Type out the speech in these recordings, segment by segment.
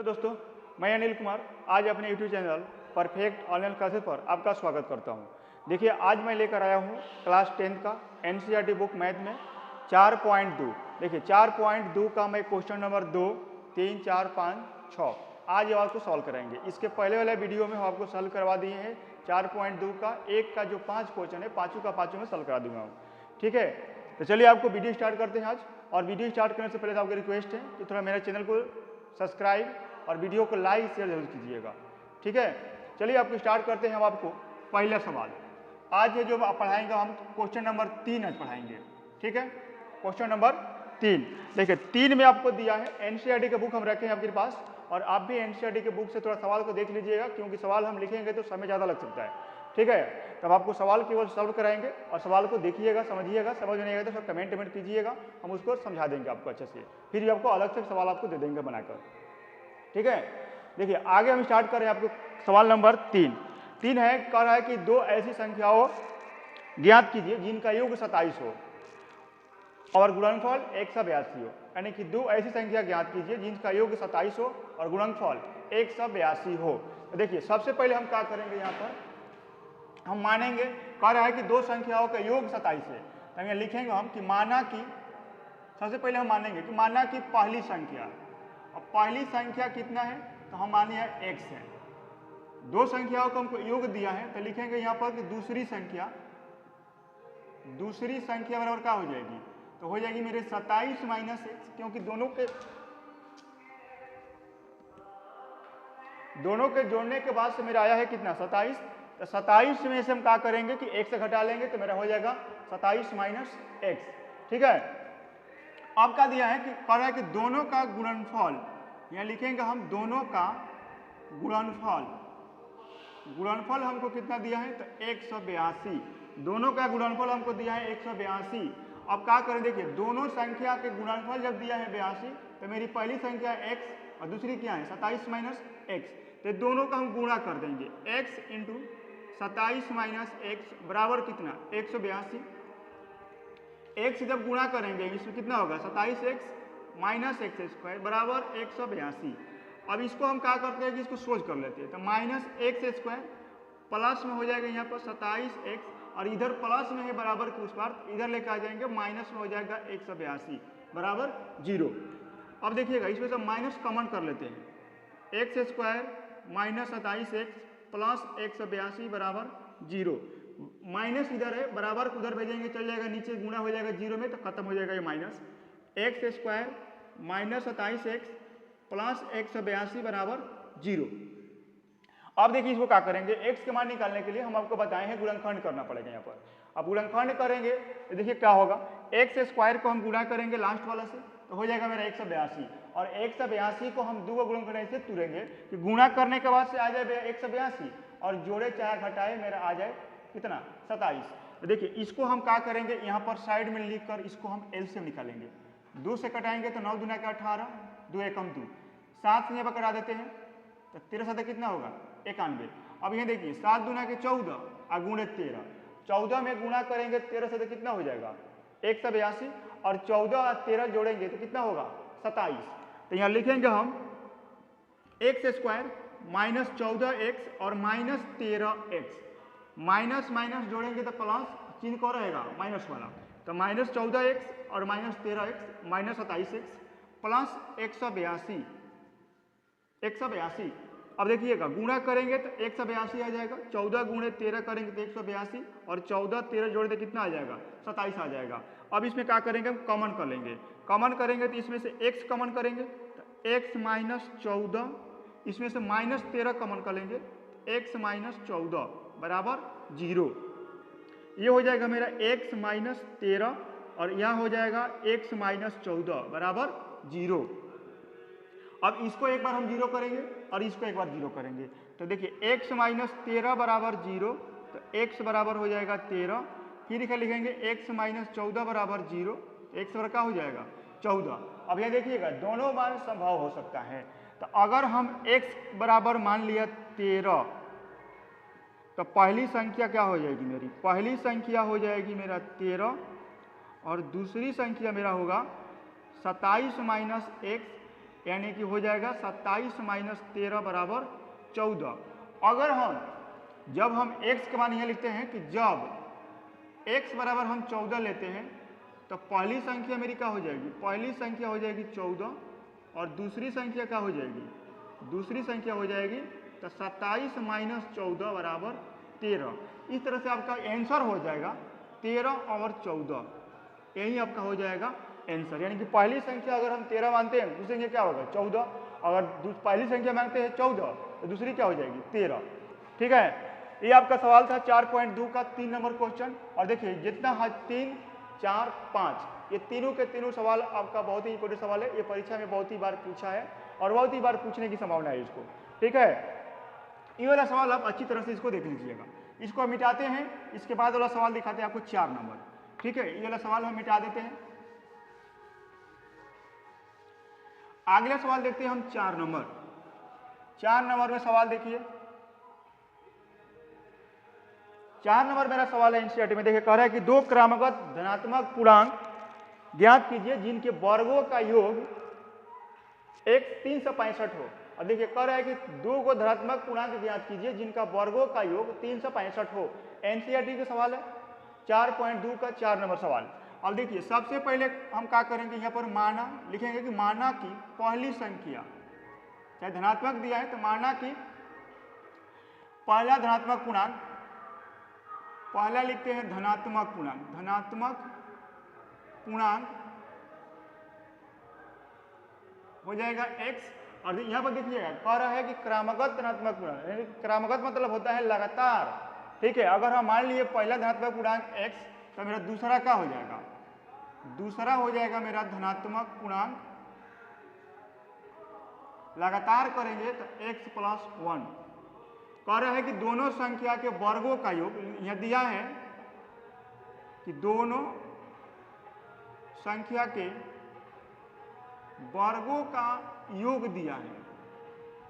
Hello दोस्तों, मैं अनिल कुमार आज अपने YouTube channel perfect online classes पर आपका स्वागत करता हूं। देखिए, आज मैं लेकर आया हूं क्लास 10 का एनसीईआरटी बुक मैथ में 4.2। देखिए 4.2 का मैं क्वेश्चन नंबर 2, 3, 4, 5, 6 आज ये आपको सॉल्व कराएंगे। इसके पहले वाले वीडियो में हम आपको सॉल्व करवा दिए हैं 4.2 का एक का जो 5 क्वेश्चन है, पाँचों का पाँचों में सॉल्व करा दूंगा। ठीक है, तो चलिए आपको वीडियो स्टार्ट करते हैं आज। और वीडियो स्टार्ट करने से पहले तो आपकी रिक्वेस्ट है कि थोड़ा मेरे चैनल को सब्सक्राइब और वीडियो को लाइक शेयर जरूर कीजिएगा। ठीक है, चलिए आपको स्टार्ट करते हैं। हम आपको पहला सवाल आज ये जो आप पढ़ाएंगे, हम क्वेश्चन नंबर 3 आज पढ़ाएंगे। ठीक है, क्वेश्चन नंबर 3 देखिए 3 में आपको दिया है। एनसीईआरटी का बुक हम रखे हैं आपके पास, और आप भी एनसीईआरटी के बुक से थोड़ा सवाल को देख लीजिएगा, क्योंकि सवाल हम लिखेंगे तो समय ज़्यादा लग सकता है। ठीक है, तब आपको सवाल केवल सॉल्व कराएंगे और सवाल को देखिएगा, समझिएगा। समझ नहीं आएगा तो सब कमेंट कीजिएगा, हम उसको समझा देंगे आपको अच्छे से। फिर भी आपको अलग से सवाल आपको दे देंगे बनाकर। ठीक है, देखिए आगे हम स्टार्ट करें। आपको सवाल नंबर 3 है, कह रहा है कि दो ऐसी संख्याओं ज्ञात कीजिए जिनका योग 27 हो और गुणनफल 182 हो। यानी कि दो ऐसी संख्या ज्ञात कीजिए जिनका योग 27 हो और गुणनफल 182 हो। तो देखिए सबसे पहले हम क्या करेंगे, यहाँ पर हम मानेंगे, कह रहा है कि दो संख्याओं का योग 27 है। तो यहाँ लिखेंगे हम कि माना कि, सबसे पहले हम मानेंगे कि माना कि पहली संख्या, और पहली संख्या कितना है तो हम माने x है। दो संख्याओं को हमको योग दिया है तो लिखेंगे यहाँ पर कि दूसरी संख्या बराबर क्या हो जाएगी, तो हो जाएगी मेरे 27 माइनस x, क्योंकि दोनों के जोड़ने के बाद से मेरा आया है कितना 27। तो 27 में से हम क्या करेंगे कि x से घटा लेंगे तो मेरा हो जाएगा 27 माइनस x। ठीक है, अब क्या दिया है कि कह रहा है कि दोनों का गुणनफल, यहाँ लिखेंगे हम दोनों का गुणनफल हमको कितना दिया है तो 182। दोनों का गुणनफल हमको दिया है 182। अब क्या करें, देखिए दोनों संख्या के गुणनफल जब दिया है 82, तो मेरी पहली संख्या x और दूसरी क्या है 27 माइनस x। तो दोनों का हम गुणा कर देंगे, x इंटू 27 माइनस x बराबर कितना 182। x जब गुणा करेंगे इसमें कितना होगा 27x माइनस एक्स स्क्वायर बराबर 182। अब इसको हम क्या करते हैं कि इसको सोच कर लेते हैं, तो माइनस एक्स स्क्वायर प्लस में हो जाएगा यहाँ पर 27x, और इधर प्लस में है बराबर के उस पार इधर लेकर आ जाएंगे, माइनस में हो जाएगा 182 बराबर 0। अब देखिएगा इसमें से माइनस कॉमन कर लेते हैं, x square minus 27x plus 182 बराबर 0। माइनस इधर है, बराबर को उधर भेजेंगे चल जाएगा, नीचे गुणा हो जाएगा 0 में, तो खत्म हो जाएगा ये minus. X square minus 27x plus 182 बराबर 0। अब देखिए इसको क्या करेंगे, x के मान निकालने के लिए हम आपको बताए हैं गुणनखंड करना पड़ेगा यहाँ पर। अब गुणनखंड करेंगे तो देखिए क्या होगा, एक्स स्क्वायर को हम गुणा करेंगे लास्ट वाला से तो हो जाएगा मेरा 182, और 182 को हम दो गुणनखंड ऐसे तुरेंगे कि गुणा करने के बाद से आ जाए 182 और जोड़े 4 घटाए मेरा आ जाए कितना 27। तो देखिए इसको हम क्या करेंगे, यहाँ पर साइड में लिख कर इसको हम एलसीएम निकालेंगे। 2 से कटाएंगे तो 9 दूना का 18, 2 एकम 2, 7 से यहाँ पर कटा देते हैं तो 13 7 कितना होगा 91। अब यहाँ देखिए 7 दूना के 14 और गुणे 13, 14 में गुणा करेंगे 13 से तो कितना हो जाएगा 182, और 14 और 13 जोड़ेंगे तो कितना होगा 27। तो यहाँ लिखेंगे हम एक्स स्क्वायर माइनस 14x और माइनस 13x, माइनस माइनस जोड़ेंगे तो प्लस चिन्ह को रहेगा माइनस वाला, तो माइनस 14x और minus 13x minus 27x plus 182। अब देखिएगा गुणा करेंगे तो 182 आ जाएगा, 14 गुणे 13 करेंगे तो 182, और 14 13 जोड़े तो कितना आ जाएगा 27 आ जाएगा। अब इसमें क्या करेंगे हम कॉमन कर लेंगे, कॉमन करेंगे तो इसमें से x कॉमन करेंगे तो x माइनस 14, इसमें से माइनस 13 कॉमन कर लेंगे, x माइनस 14 बराबर 0। ये हो जाएगा मेरा x माइनस 13, और यहाँ हो जाएगा x माइनस 14 बराबर 0। अब इसको एक बार हम 0 करेंगे और इसको एक बार 0 करेंगे, तो देखिए x माइनस 13 बराबर 0, तो x बराबर हो जाएगा 13। फिर क्या लिखेंगे x माइनस 14 बराबर 0, तो x बराबर क्या हो जाएगा 14। अब यहाँ देखिएगा दोनों मान संभव हो सकता है, तो अगर हम x बराबर मान लिया 13, तो पहली संख्या क्या हो जाएगी मेरी, पहली संख्या हो जाएगी मेरा 13, और दूसरी संख्या मेरा होगा 27 माइनस x यानी कि हो जाएगा 27 माइनस 13 बराबर 14। अगर जब हम x के मान यह लिखते हैं कि जब x बराबर हम 14 लेते हैं तो पहली संख्या मेरी क्या हो जाएगी, पहली संख्या हो जाएगी 14 और दूसरी संख्या क्या हो जाएगी, दूसरी संख्या हो जाएगी तो 27 माइनस 14 बराबर 13। इस तरह से आपका आंसर हो जाएगा 13 और 14, यही आपका हो जाएगा आंसर। यानी कि पहली संख्या अगर हम 13 मानते हैं, दूसरी संख्या क्या होगा 14, अगर पहली संख्या मानते हैं 14 तो दूसरी क्या हो जाएगी 13। ठीक है, ये आपका सवाल था 4.2 का 3 नंबर क्वेश्चन। और देखिए जितना 3, 4, 5 ये तीनों के तीनों सवाल आपका बहुत ही इंपॉर्टेंट सवाल है, ये परीक्षा में बहुत ही बार पूछा है और बहुत ही बार पूछने की संभावना है इसको। ठीक है, ये वाला सवाल आप अच्छी तरह से इसको देख लीजिएगा। इसको हम मिटाते हैं, इसके बाद वाला सवाल दिखाते हैं आपको 4 नंबर। ठीक है, ये वाला सवाल हम मिटा देते हैं। अगला सवाल देखते हैं हम 4 नंबर। 4 नंबर में सवाल देखिए, 4 नंबर मेरा सवाल है एनसीईआरटी में। देखिए कह रहा है कि 2 क्रमागत धनात्मक पूर्णांक ज्ञात कीजिए जिनके वर्गों का योग 365 हो। और देखिए कह रहा है कि 2 को धनात्मक पूर्णांक ज्ञात कीजिए जिनका वर्गों का योग 365 हो। एनसीईआरटी का सवाल है 4.2 का 4 नंबर सवाल। अब देखिए सबसे पहले हम क्या करेंगे, यहाँ पर माना लिखेंगे कि माना की पहली संख्या, चाहे धनात्मक दिया है तो माना की पहला धनात्मक पूर्णांक, पहला लिखते हैं धनात्मक पूर्णांक, धनात्मक पूर्णांक हो जाएगा x। और यहाँ पर देखिएगा कह रहा है कि क्रमागत धनात्मक पूर्णांक, क्रमागत मतलब होता है लगातार। ठीक है, अगर हम मान लिए पहला धनात्मक पूर्णांक x तो मेरा दूसरा क्या हो जाएगा, दूसरा हो जाएगा मेरा धनात्मक पूर्णांक, लगातार करेंगे तो x प्लस 1। कह रहा है कि दोनों संख्या के वर्गों का योग, यह दिया है कि दोनों संख्या के वर्गों का योग दिया है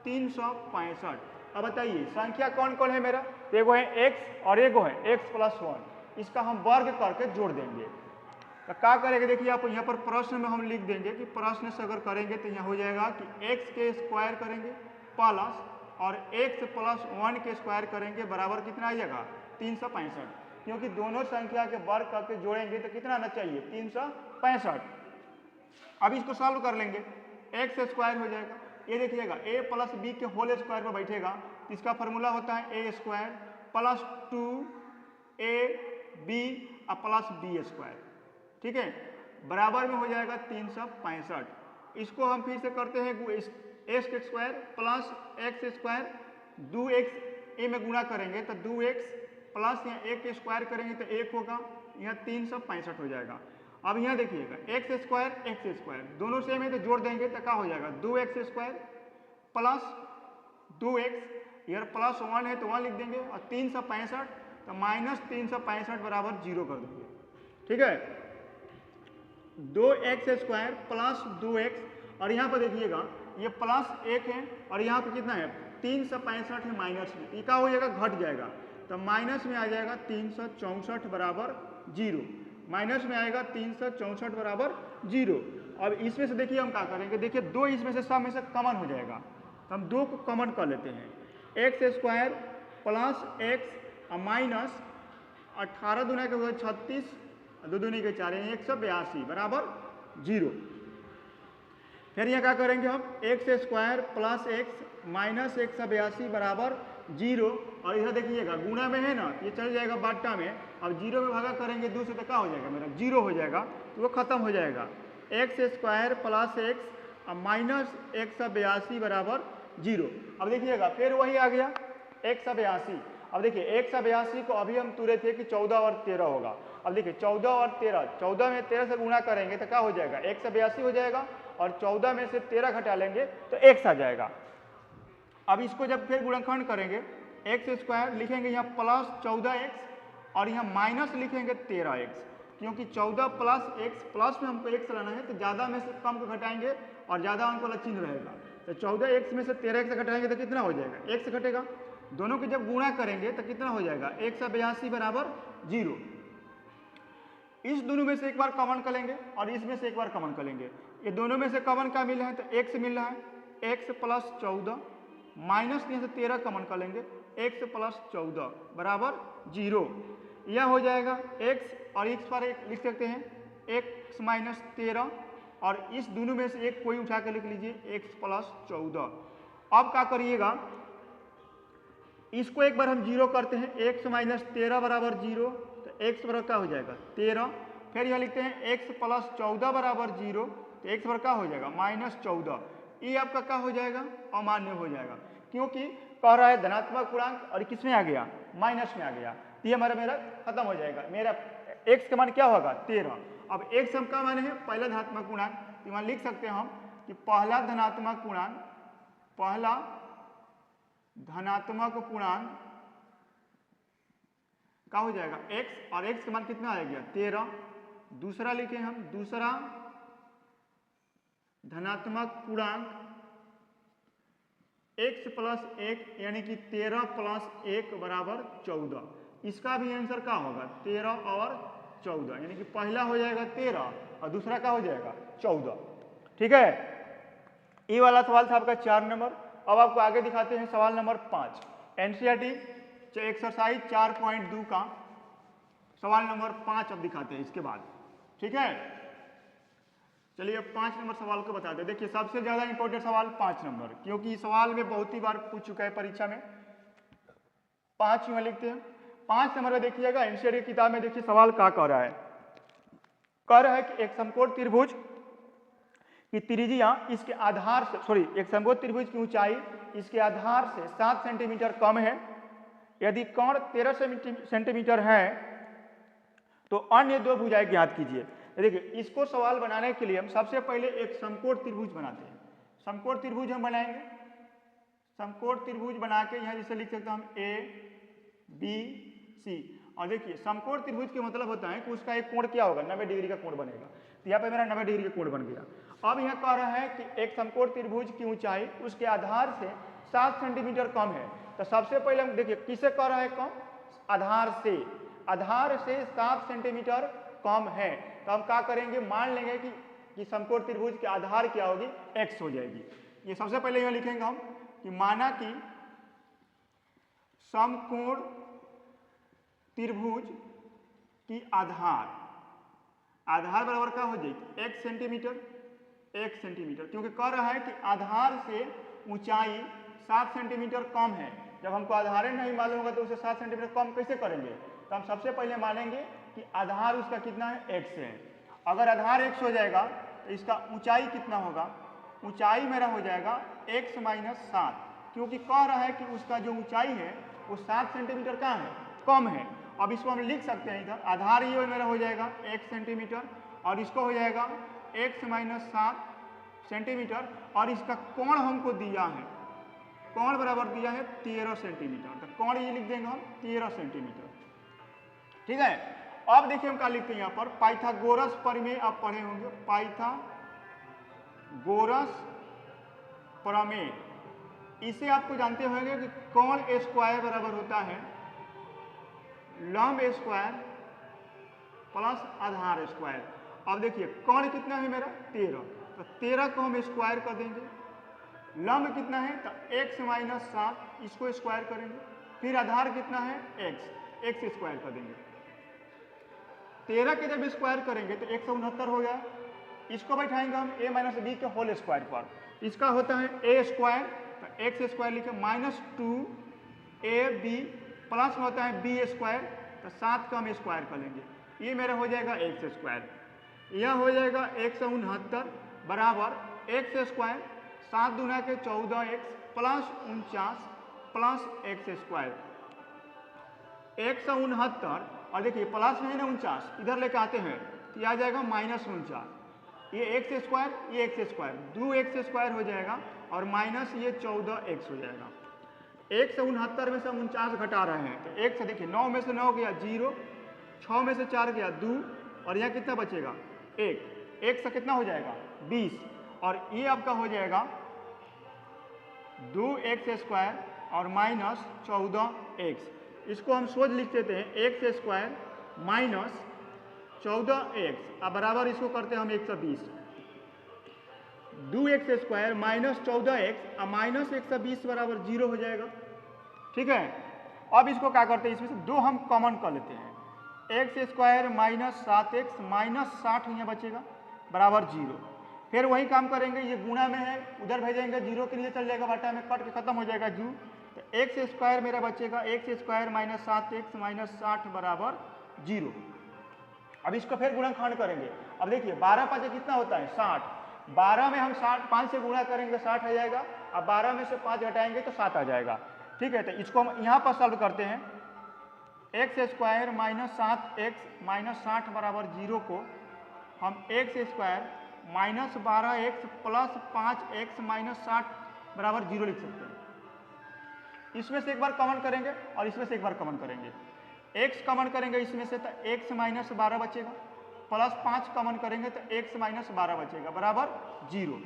365। अब बताइए संख्या कौन कौन है मेरा, एगो है x और एगो है x प्लस 1, इसका हम वर्ग करके जोड़ देंगे। तो क्या करेंगे, देखिए आप यहाँ पर प्रश्न में हम लिख देंगे कि प्रश्न से अगर करेंगे तो यहाँ हो जाएगा कि x के स्क्वायर करेंगे प्लस और x प्लस 1 के स्क्वायर करेंगे बराबर कितना आ जाएगा 365, क्योंकि दोनों संख्या के वर्ग करके जोड़ेंगे तो कितना आना चाहिए 365। अब इसको सॉल्व कर लेंगे, x स्क्वायर हो जाएगा, ये देखिएगा a प्लस b के होल स्क्वायर पर बैठेगा, इसका फॉर्मूला होता है a square plus 2ab plus b square. ठीक है, बराबर में हो जाएगा 365। इसको हम फिर से करते हैं x के square plus x square 2x a में गुणा करेंगे तो 2x प्लस यहाँ a के स्क्वायर करेंगे तो 1 होगा, यहाँ 365 हो जाएगा। अब यहाँ देखिएगा x स्क्वायर दोनों सेम है तो जोड़ देंगे तो क्या हो जाएगा 2x स्क्वायर प्लस 2x, इधर प्लस 1 है तो 1 लिख देंगे और 365 तो माइनस 365 बराबर 0 कर देंगे। ठीक है, 2x स्क्वायर प्लस 2x और यहाँ पर देखिएगा ये प्लस 1 है और यहाँ पर कितना है 365 है माइनस में, ये क्या हो जाएगा घट जाएगा तो माइनस में आ जाएगा 364 बराबर 0, माइनस में आएगा 364 बराबर 0। अब इसमें से देखिए हम क्या करेंगे, देखिए 2 इसमें से सब में से कॉमन हो जाएगा तो हम 2 को कॉमन कर लेते हैं, x square plus x minus 18 दूना के 36 2 दूनी के 4 यानी 182 बराबर 0। फिर यहाँ क्या करेंगे हम x square plus x minus 182 बराबर 0 और इधर देखिएगा गुणा में है ना, ये चल जाएगा बाटा में, अब 0 में भागा करेंगे 2 से तो क्या हो जाएगा मेरा 0 हो जाएगा तो वो खत्म हो जाएगा। x square plus x minus 182 बराबर 0। अब देखिएगा फिर वही आ गया 182। अब देखिए 182 को अभी हम तुरे थे कि 14 और 13 होगा। अब देखिए 14 और 13, 14 में 13 से गुणा करेंगे तो क्या हो जाएगा 182 हो जाएगा और 14 में से 13 घटा लेंगे तो x आ जाएगा। अब इसको जब फिर गुणनखंड करेंगे x स्क्वायर लिखेंगे यहाँ प्लस 14x और यहाँ माइनस लिखेंगे 13x, क्योंकि 14 प्लस x प्लस में हमको x लाना है तो ज़्यादा में से कम को घटाएंगे और ज़्यादा अंक वाला चिन्ह रहेगा तो 14x में से 13x घटाएंगे तो कितना हो जाएगा x घटेगा। दोनों की जब गुणा करेंगे तो कितना हो जाएगा 182 बराबर 0। इस दोनों में से एक बार कॉमन कर लेंगे और इसमें से एक बार कॉमन कर लेंगे, ये दोनों में से कॉमन क्या मिल रहा है, तो x मिल रहा है, x प्लस 14 माइनस यहाँ से 13 कॉमन कर लेंगे, x प्लस 14 बराबर 0। यह हो जाएगा x और x पर एक लिख सकते हैं x माइनस 13 और इस दोनों में से एक कोई उठा के लिख लीजिए x प्लस 14। अब क्या करिएगा, इसको एक बार हम 0 करते हैं, x माइनस 13 बराबर 0, तो x बराबर क्या हो जाएगा 13। फिर यह लिखते हैं x प्लस 14 बराबर 0, तो x बराबर क्या हो जाएगा माइनस 14। ये आपका क्या हो जाएगा अमान्य हो जाएगा, क्योंकि कह रहा है धनात्मक पूर्णांक और किस में आ गया माइनस में आ गया, तो ये मेरा खत्म हो जाएगा। मेरा x का मान क्या होगा 13। अब x हम क्या माने हैं पहला धनात्मक पूर्णांक, तो यहाँ लिख सकते हैं हम कि पहला धनात्मक पूर्णांक क्या हो जाएगा x, और x का मान कितना आ गया 13। दूसरा लिखे हम दूसरा धनात्मक पूर्णांक x प्लस 1 यानी कि 13 प्लस 1 बराबर 14। इसका भी आंसर क्या होगा 13 और 14, यानी कि पहला हो जाएगा 13 और दूसरा क्या हो जाएगा 14। ठीक है, ये वाला सवाल था आपका 4 नंबर। अब आपको आगे दिखाते हैं सवाल नंबर 5, एनसीईआरटी एक्सरसाइज 4.2 का सवाल नंबर 5 अब दिखाते हैं इसके बाद। ठीक है, चलिए अब 5 नंबर सवाल को बताते हैं। देखिए सबसे ज्यादा इंपॉर्टेंट सवाल 5 नंबर, क्योंकि सवाल में बहुत ही बार पूछ चुका है परीक्षा में। 5 में लिखते हैं 5 नंबर में देखिएगा एनसीईआरटी की किताब में, देखिए सवाल क्या कह रहा है। कह रहा है कि एक समकोण त्रिभुज की त्रिज्या इसके आधार से एक समकोण त्रिभुज की ऊंचाई इसके आधार से 7 सेंटीमीटर कम है। यदि कोण 13 सेंटीमीटर है तो अन्य दो भुजाएं ज्ञात कीजिए। देखिए इसको सवाल बनाने के लिए हम सबसे पहले एक समकोण त्रिभुज बनाते हैं। समकोण त्रिभुज हम बनाएंगे, समकोण त्रिभुज बना के यहाँ जैसे लिख सकते हैं हम ए बी सी। और देखिए समकोण त्रिभुज के मतलब होता है कि उसका एक कोण क्या होगा 90 डिग्री का कोण बनेगा। तो यहाँ पे मेरा 90 डिग्री का कोण बन गया। अब यहाँ कह रहा है कि एक समकोण त्रिभुज की ऊंचाई उसके आधार से 7 सेंटीमीटर कम है। तो सबसे पहले हम देखिए किसे कह रहा है कम, आधार से 7 सेंटीमीटर कम है। तो हम क्या करेंगे मान लेंगे कि समकोण त्रिभुज के आधार क्या होगी x हो जाएगी। ये सबसे पहले यहाँ लिखेंगे हम कि माना कि समकोण त्रिभुज की आधार बराबर क्या हो जाएगी x सेंटीमीटर, क्योंकि कह रहा है कि आधार से ऊंचाई 7 सेंटीमीटर कम है। जब हमको आधार नहीं मालूम होगा तो उसे 7 सेंटीमीटर कम कैसे करेंगे। तो हम सबसे पहले मानेंगे कि आधार उसका कितना है x है। अगर आधार x हो जाएगा तो इसका ऊंचाई कितना होगा, ऊंचाई मेरा हो जाएगा x माइनस 7, क्योंकि कह रहा है कि उसका जो ऊंचाई है वो 7 सेंटीमीटर कहाँ है कम है। अब इसको हम लिख सकते हैं इधर आधार ये मेरा हो जाएगा x सेंटीमीटर और इसको हो जाएगा x माइनस 7 सेंटीमीटर और इसका कोण हमको दिया है, कोण बराबर दिया है 13 सेंटीमीटर। तो कोण ये लिख देंगे हम 13 सेंटीमीटर। ठीक है, अब देखिए हम क्या लिखते हैं यहाँ पर पाइथागोरस प्रमेय आप पढ़े होंगे, पाइथागोरस प्रमेय। इसे आपको जानते होंगे कि कोण स्क्वायर बराबर होता है लंब स्क्वायर प्लस आधार स्क्वायर। अब देखिए कोण कितना है मेरा 13, तो 13 को हम स्क्वायर कर देंगे। लंब कितना है तो x माइनस 7, इसको स्क्वायर करेंगे। फिर आधार कितना है x स्क्वायर कर देंगे। 13 के जब स्क्वायर करेंगे तो 169 हो गया। इसको बैठाएंगे हम a माइनस बी के होल स्क्वायर पर, इसका होता है a स्क्वायर, तो x स्क्वायर लिखे माइनस 2ab प्लस में होता है b स्क्वायर, तो 7 का हम स्क्वायर कर लेंगे। ये मेरा हो जाएगा x स्क्वायर। यह हो जाएगा 169 बराबर x स्क्वायर 7 दूना के 14x plus 49 plus x square 169। और देखिए प्लस में है ना 49, इधर लेके आते हैं तो यह आ जाएगा माइनस 49। ये x स्क्वायर ये x स्क्वायर 2x स्क्वायर हो जाएगा और माइनस ये 14x हो जाएगा। 169 में से हम 49 घटा रहे हैं तो 1 से देखिए 9 में से 9 गया 0, 6 में से 4 गया 2 और यहाँ कितना बचेगा 1 से कितना हो जाएगा 20 और ये आपका हो जाएगा 2x स्क्वायर और माइनस 14x। इसको हम सोच लिख देते हैं x स्क्वायर माइनस 14x अब बराबर इसको करते हैं हम 120। 2x² माइनस 14x और माइनस 120 बराबर 0 हो जाएगा। ठीक है, अब इसको क्या करते हैं, इसमें से 2 हम कॉमन कर लेते हैं। x² माइनस 7x माइनस 60 यहाँ बचेगा बराबर 0। फिर वही काम करेंगे, ये गुणा में है, उधर भेजेंगे 0 के लिए चल जाएगा, बटा में कट के खत्म हो जाएगा जू। तो x² मेरा बचेगा x² माइनस 7x माइनस 60 बराबर 0। अब इसको फिर गुणनखंड करेंगे। अब देखिए 12 5 कितना होता है 60, 12 में हम 5 से गुणा करेंगे 60 आ जाएगा, अब 12 में से 5 घटाएंगे तो 7 आ जाएगा। ठीक है, तो इसको हम यहाँ पर सॉल्व करते हैं। x² माइनस 7x माइनस 60 बराबर 0 को हम x² minus 12x plus 5x minus 60 बराबर 0 लिख सकते हैं। इसमें से एक बार कॉमन करेंगे और इसमें से एक बार कॉमन करेंगे। x कॉमन करेंगे इसमें से तो x माइनस 12 बचेगा, प्लस 5 कॉमन करेंगे तो x माइनस 12 बचेगा बराबर 0।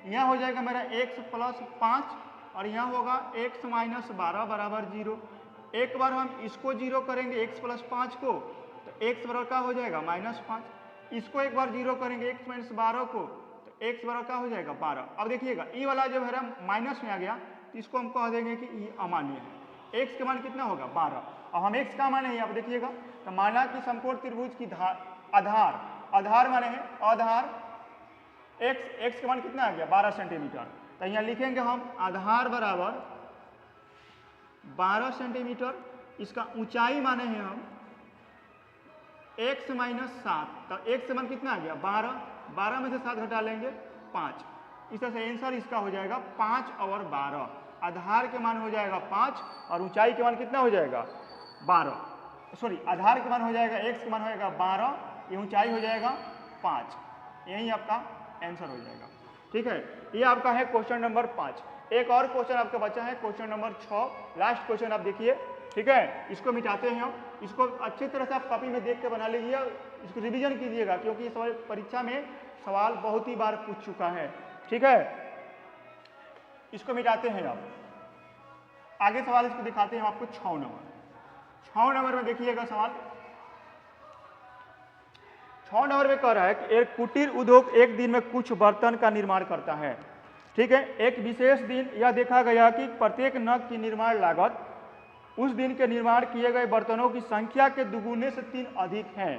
यहाँ हो जाएगा मेरा x प्लस 5 और यहाँ होगा x माइनस 12 बराबर 0। एक बार हम इसको 0 करेंगे x प्लस 5 को तो x बराबर क्या हो जाएगा माइनस 5। इसको एक बार 0 करेंगे x माइनस 12 को तो x बराबर क्या हो जाएगा 12। अब देखिएगा ई वाला जो है माइनस में आ गया तो इसको हम कह देंगे कि ये अमान्य है। x के मान कितना होगा 12। अब हम x का मान है, आप देखिएगा तो माना कि समकोण त्रिभुज की आधार माने है आधार x के मान कितना आ गया 12 सेंटीमीटर। तो यहाँ लिखेंगे हम आधार बराबर 12 सेंटीमीटर, इसका ऊंचाई माने हैं हम x माइनस 7। तो x मान कितना आ गया 12, 12 में से 7 घटा लेंगे 5। इस तरह से आंसर इसका हो जाएगा 5 और 12। आधार के मान हो जाएगा 5 और ऊंचाई के मान कितना हो जाएगा 12। सॉरी, आधार के मान हो जाएगा x के मान हो जाएगा 12, ये ऊंचाई हो जाएगा 5। यही आपका आंसर हो जाएगा। ठीक है, ये आपका है क्वेश्चन नंबर 5। एक और क्वेश्चन आपका बचा है क्वेश्चन नंबर 6, लास्ट क्वेश्चन आप देखिए। ठीक है, इसको मिटाते हैं हम। इसको अच्छी तरह से आप कॉपी में देख के बना लीजिए, इसको रिवीजन कीजिएगा क्योंकि इस परीक्षा में सवाल बहुत ही बार पूछ चुका है। ठीक है, इसको मिटाते हैं आप। आगे सवाल इसको दिखाते हैं आपको 6 नंबर में देखिएगा सवाल। 6 नंबर में कह रहा है कि एक कुटीर उद्योग एक दिन में कुछ बर्तन का निर्माण करता है। ठीक है, एक विशेष दिन यह देखा गया कि प्रत्येक नग की निर्माण लागत उस दिन के निर्माण किए गए बर्तनों की संख्या के दुगुने से 3 अधिक है।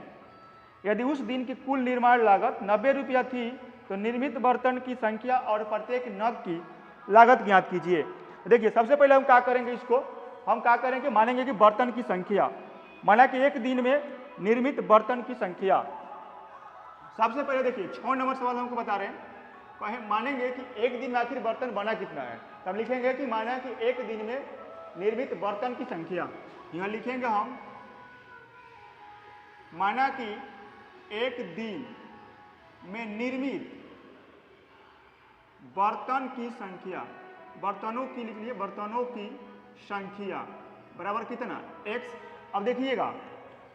यदि उस दिन की कुल निर्माण लागत 90 रुपया थी तो निर्मित बर्तन की संख्या और प्रत्येक नग की लागत ज्ञात कीजिए। देखिए सबसे पहले हम क्या करेंगे, इसको हम क्या करेंगे, मानेंगे कि बर्तन की संख्या, माना कि एक दिन में निर्मित बर्तन की संख्या। सबसे पहले देखिए 6 नंबर सवाल हमको बता रहे हैं, कहें मानेंगे कि एक दिन में आखिर बर्तन बना कितना है। तब लिखेंगे कि माना कि एक दिन में निर्मित बर्तन की संख्या। यहाँ लिखेंगे हम माना कि एक दिन में निर्मित बर्तन की संख्या, बर्तनों की लिख लिए, बर्तनों की संख्या बराबर कितना x। अब देखिएगा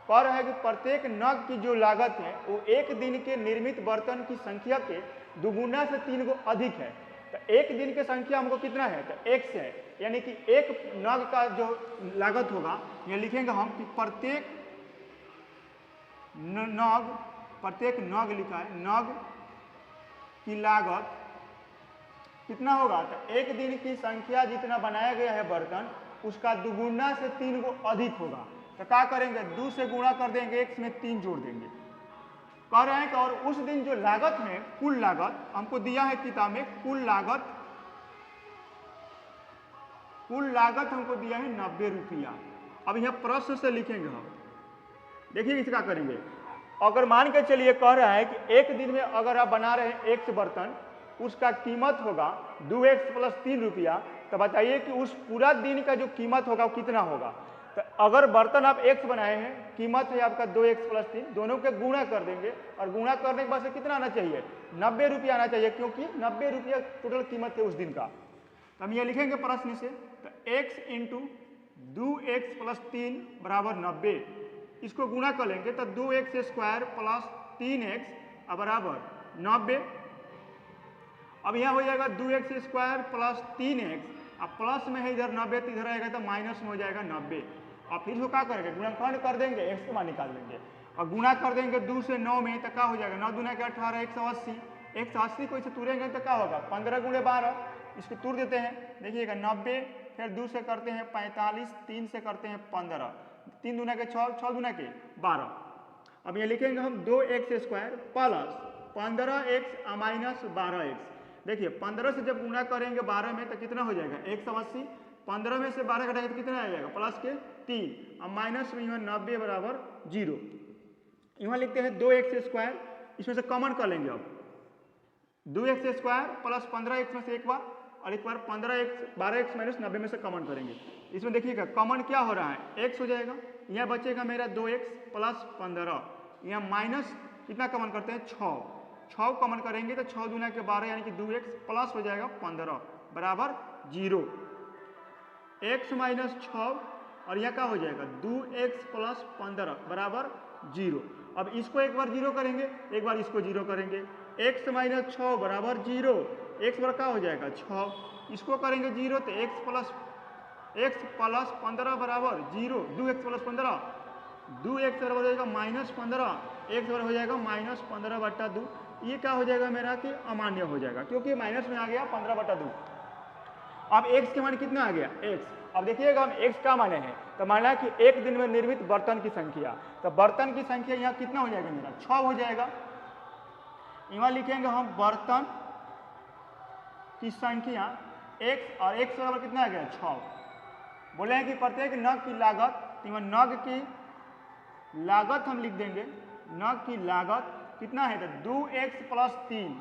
कह रहा है कि प्रत्येक नग की जो लागत है वो एक दिन के निर्मित बर्तन की संख्या के दुगुना से 3 गो अधिक है। तो एक दिन की संख्या हमको कितना है तो x है, यानी कि एक नग का जो लागत होगा ये लिखेंगे हम कि प्रत्येक नग लिखा है, नग की लागत कितना होगा तो एक दिन की संख्या जितना बनाया गया है बर्तन उसका दुगुना से 3 गो अधिक होगा। तो क्या करेंगे 2 से गुणा कर देंगे, x में 3 जोड़ देंगे। कह रहे हैं कि और उस दिन जो लागत है, कुल लागत हमको दिया है किताब में, कुल लागत हमको दिया है 90 रुपया। अब यहाँ प्रश्न से लिखेंगे हम, देखिए इसका करेंगे। अगर मान के चलिए कह रहा है कि एक दिन में अगर आप बना रहे हैं x बर्तन, उसका कीमत होगा 2x प्लस 3 रुपया, तो बताइए कि उस पूरा दिन का जो कीमत होगा वो कितना होगा। तो अगर बर्तन आप x बनाए हैं, कीमत है आपका 2x प्लस 3, दोनों के गुणा कर देंगे और गुणा करने के बाद से कितना आना चाहिए 90 रुपया आना चाहिए, क्योंकि 90 रुपया टोटल कीमत है उस दिन का। तो हम ये लिखेंगे प्रश्न से, तो x इंटू 2x प्लस 3 बराबर 90, इसको गुणा कर लेंगे तो 2x स्क्वायर प्लस 3x बराबर 90। अब यहाँ हो जाएगा 2x स्क्वायर प्लस 3x, अब प्लस में है इधर 90 तो इधर आएगा तो माइनस में हो जाएगा 90। और फिर इसको क्या करेंगे गुणनखंड कर देंगे, x का मान निकाल देंगे और गुणा कर देंगे 2 से 9 में तो क्या हो जाएगा 9 दूना के 18, 180। 180 को इसे तूरेंगे तो क्या होगा 15 गुणे 12, इसको तूर देते हैं, देखिएगा 90, फिर 2 से करते हैं 45, 3 से करते हैं 15, 3 दूना के 6, 6 दूना के 12। अब ये लिखेंगे हम 2x square plus 15x minus 12x। देखिए 15 से जब गुना करेंगे 12 में तो कितना हो जाएगा 180, 15 में से 12 घटाएंगे तो कितना आ जाएगा प्लस के 3, अब माइनस में यहाँ 90 बराबर 0। यहाँ लिखते हैं 2x स्क्वायर, इसमें से कॉमन कर लेंगे अब 2x स्क्वायर प्लस 15x में से एक बार और एक बार 15x 12x माइनस 90 में से कॉमन करेंगे। इसमें देखिएगा कॉमन क्या हो रहा है x हो जाएगा, यहाँ बचेगा मेरा 2x प्लस 15, यहाँ माइनस कितना कॉमन करते हैं 6 कॉमन करेंगे तो 6 दूना के 12 यानी कि 2x प्लस हो जाएगा 15 बराबर 0। x माइनस 6 और यह क्या हो जाएगा 2x प्लस 15 बराबर 0। अब इसको एक बार 0 करेंगे, एक बार इसको 0 करेंगे, x माइनस 6 बराबर 0, x बराबर क्या हो जाएगा 6, इसको करेंगे 0 तो x प्लस 15 बराबर 0, 2x प्लस 15, 2x बराबर हो जाएगा माइनस 15, x बराबर हो जाएगा माइनस 15/2। ये क्या हो जाएगा मेरा कि अमान्य हो जाएगा क्योंकि माइनस में आ गया 15/2। अब x के मान कितना आ गया x। अब देखिएगा हम x का माने हैं तो माना कि एक दिन में निर्मित बर्तन की संख्या, तो बर्तन की संख्या यहाँ कितना हो जाएगा मेरा 6 हो जाएगा। यहाँ लिखेंगे हम बर्तन की संख्या x और x बराबर कितना आ गया 6। बोले हैं कि प्रत्येक नग की लागत, तो यहाँ नग की लागत हम लिख देंगे, नग की लागत कितना है तो 2x प्लस 3,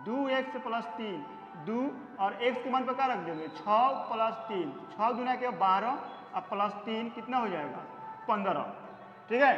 2x प्लस 3, 2 और x के मान पर क्या रख देंगे 6 प्लस 3, 6 दूना के 12 और प्लस 3 कितना हो जाएगा 15। ठीक है,